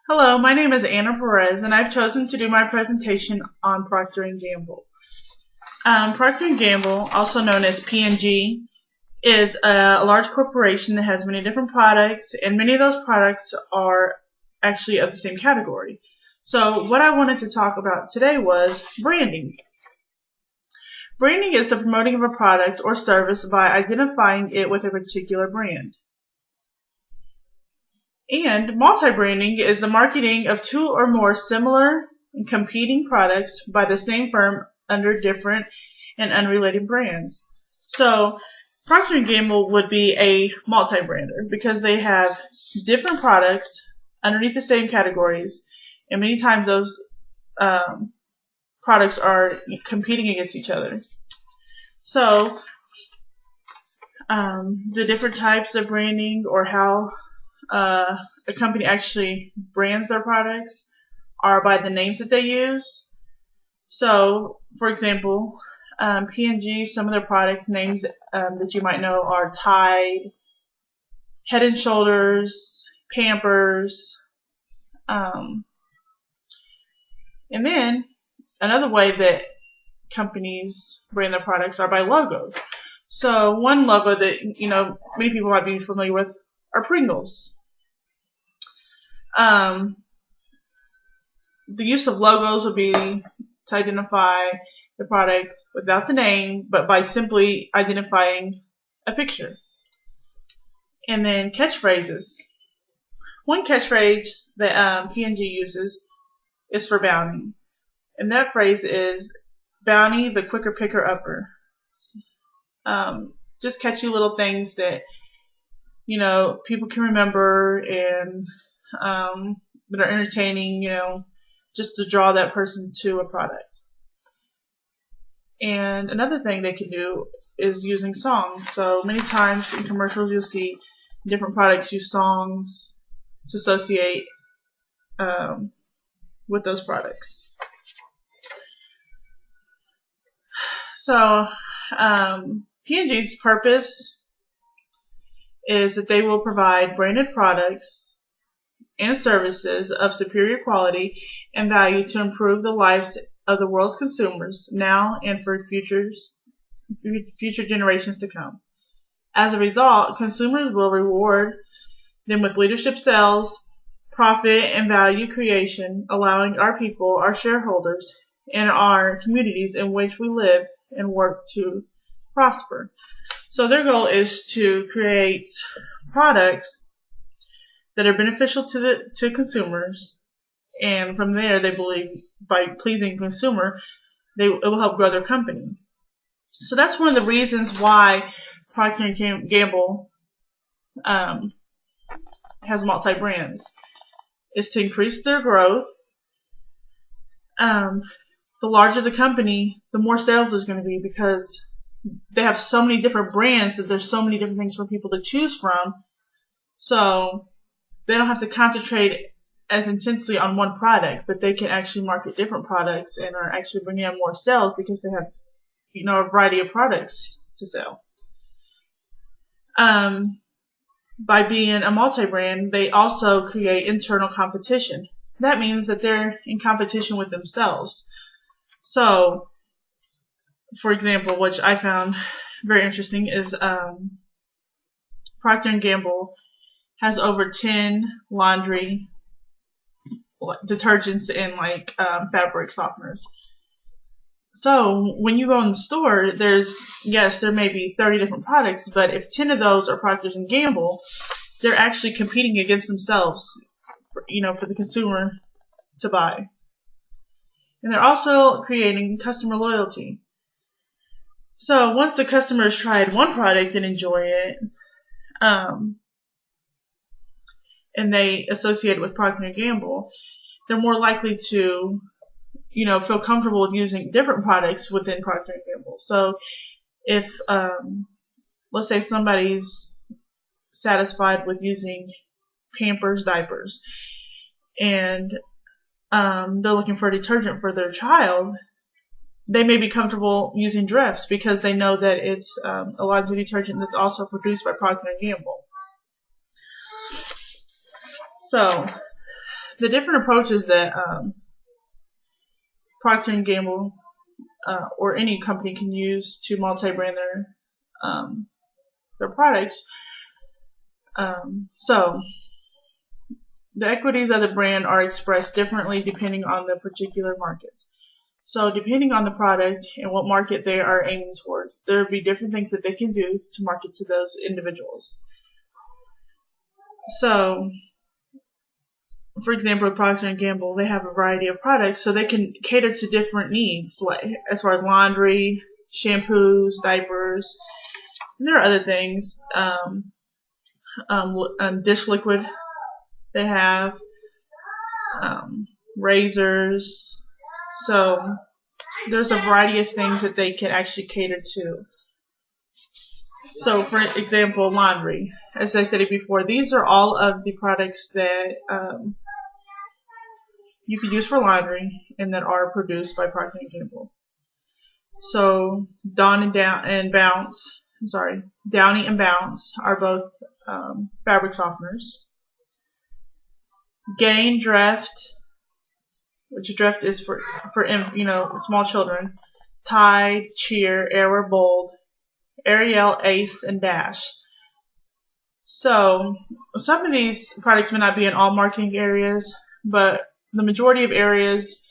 Hello, my name is Anna Perez, and I've chosen to do my presentation on Procter & Gamble. Procter & Gamble, also known as P&G, is a large corporation that has many different products, and many of those products are actually of the same category. So what I wanted to talk about today was branding. Branding is the promoting of a product or service by identifying it with a particular brand. And multi-branding is the marketing of two or more similar and competing products by the same firm under different and unrelated brands. So Procter & Gamble would be a multi-brander because they have different products underneath the same categories, and many times those products are competing against each other. So the different types of branding, or how a company actually brands their products, are by the names that they use. So, for example, P&G, some of their product names that you might know are Tide, Head and Shoulders, Pampers, and then another way that companies brand their products are by logos. So one logo that many people might be familiar with are Pringles. The use of logos would be to identify the product without the name, but by simply identifying a picture. And then catchphrases. One catchphrase that P&G uses is for Bounty. And that phrase is, Bounty, the quicker picker upper. Just catchy little things that people can remember and that are entertaining, just to draw that person to a product. And another thing they can do is using songs. So many times in commercials you'll see different products use songs to associate with those products. So P&G's purpose is that they will provide branded products and services of superior quality and value to improve the lives of the world's consumers now and for future generations to come. As a result, consumers will reward them with leadership sales, profit, and value creation, allowing our people, our shareholders, and our communities in which we live and work to prosper. So their goal is to create products that are beneficial to consumers, and from there they believe by pleasing consumer it will help grow their company. So that's one of the reasons why Procter & Gamble has multi-brands, is to increase their growth. The larger the company, the more sales there's going to be, because they have so many different brands that there's so many different things for people to choose from. So they don't have to concentrate as intensely on one product, but they can actually market different products and are actually bringing in more sales because they have, a variety of products to sell. By being a multi-brand, they also create internal competition. That means that they're in competition with themselves. So, for example, which I found very interesting is Procter & Gamble has over 10 laundry detergents and fabric softeners. So when you go in the store, there may be 30 different products, but if 10 of those are Procter & Gamble, they're actually competing against themselves, for the consumer to buy. And they're also creating customer loyalty. So once the customer has tried one product and enjoy it, and they associate it with Procter & Gamble, they're more likely to, feel comfortable with using different products within Procter & Gamble. So if, let's say somebody's satisfied with using Pampers diapers, and they're looking for a detergent for their child, they may be comfortable using Drift because they know that it's a laundry detergent that's also produced by Procter & Gamble. So the different approaches that Procter & Gamble or any company can use to multi-brand their products. So the equities of the brand are expressed differently depending on the particular markets. So depending on the product and what market they are aiming towards, there will be different things that they can do to market to those individuals. So, for example, with Procter & Gamble, they have a variety of products, so they can cater to different needs, like as far as laundry, shampoos, diapers. And there are other things. Dish liquid. They have razors. So there's a variety of things that they can actually cater to. So, for example, laundry. As I said before, these are all of the products that you could use for laundry and that are produced by Procter & Gamble. So, Downy and Bounce are both fabric softeners. Gain Dreft, which Dreft is for small children. Tide, Cheer, Air Bold, Ariel, Ace, and Dash. So some of these products may not be in all marketing areas, but the majority of areas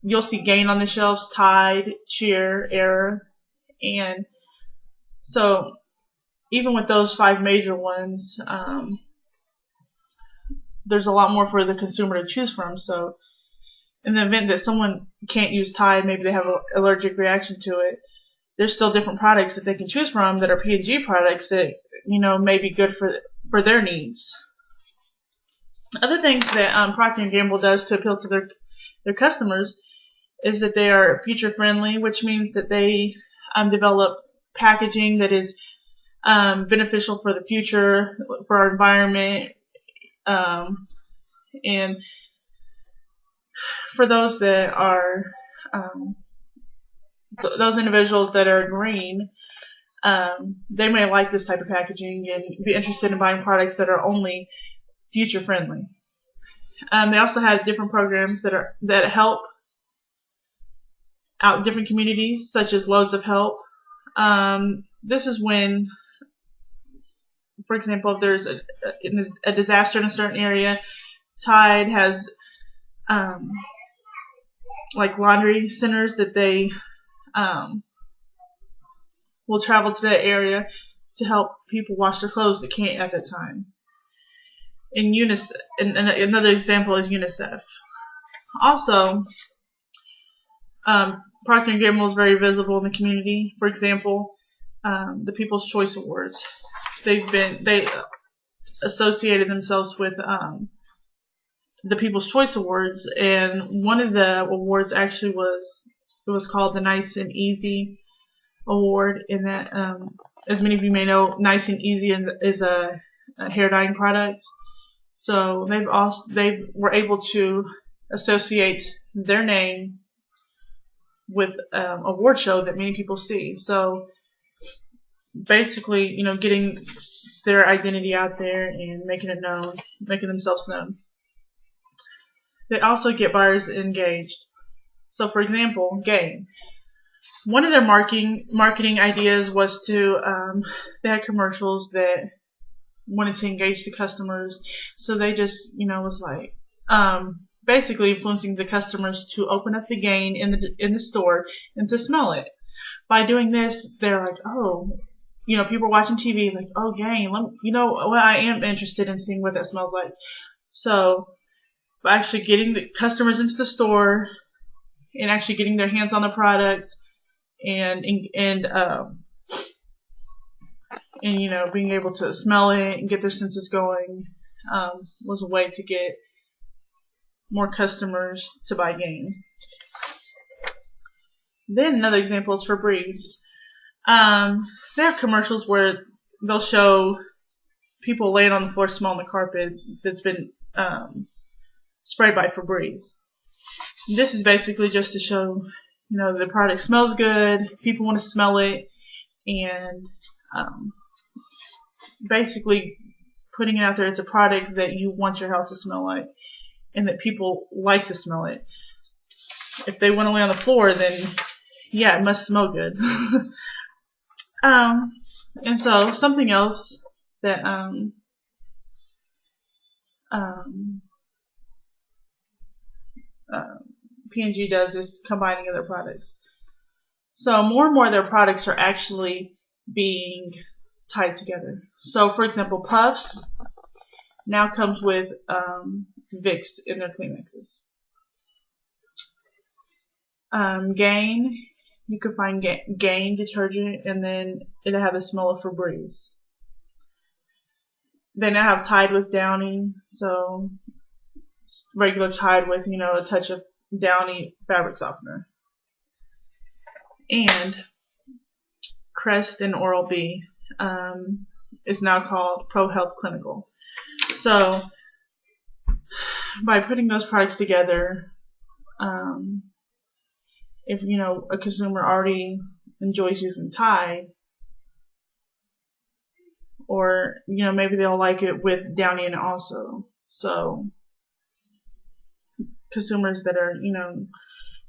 you'll see Gain on the shelves, Tide, Cheer, Air, and so even with those 5 major ones, there's a lot more for the consumer to choose from. So in the event that someone can't use Tide, maybe they have an allergic reaction to it, there's still different products that they can choose from that are P&G products that may be good for their needs. Other things that Procter & Gamble does to appeal to their customers is that they are future friendly, which means that they develop packaging that is beneficial for the future, for our environment, and for those that are those individuals that are green, they may like this type of packaging and be interested in buying products that are only future friendly. They also have different programs that help out different communities, such as Loads of Help. This is when, for example, if there's a disaster in a certain area, Tide has like laundry centers that they will travel to that area to help people wash their clothes that can't at that time. And another example is UNICEF. Also, Procter & Gamble is very visible in the community. For example, the People's Choice Awards. They associated themselves with the People's Choice Awards, and one of the awards actually was called the Nice and Easy Award. And that, as many of you may know, Nice and Easy is a hair dyeing product. So they were able to associate their name with award show that many people see. So basically, getting their identity out there and making it known, making themselves known. They also get buyers engaged. So, for example, Gain. One of their marketing ideas was to they had commercials that wanted to engage the customers. So they just was like basically influencing the customers to open up the Gain in the store and to smell it. By doing this, they're like, oh, people watching TV like, oh, Gain. I am interested in seeing what that smells like. So by actually getting the customers into the store and actually getting their hands on the product and being able to smell it and get their senses going was a way to get more customers to buy Gain. Then another example is Febreze. There are commercials where they'll show people laying on the floor smelling the carpet that's been sprayed by Febreze. This is basically just to show, the product smells good, people want to smell it, and basically putting it out there as a product that you want your house to smell like. and that people like to smell it. If they want to lay on the floor, then yeah, it must smell good. And so something else that P&G does is combining other products. So more and more of their products are actually being tied together. So for example, Puffs now comes with Vicks in their Kleenexes. Gain, you can find Gain detergent, and then it'll have the smell of Febreze. They now have Tide with Downy, so regular Tide with, a touch of Downy fabric softener. And Crest and Oral-B is now called Pro Health Clinical. So by putting those products together, if a consumer already enjoys using Tide, or maybe they'll like it with Downy in it also. So consumers that are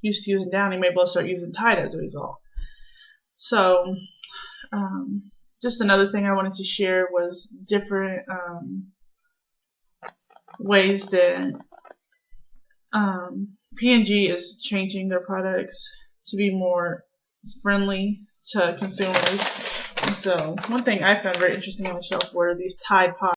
used to using Downy maybe will start using Tide as a result. So just another thing I wanted to share was different ways that P&G is changing their products to be more friendly to consumers. And so one thing I found very interesting on the shelf were these Tide Pods.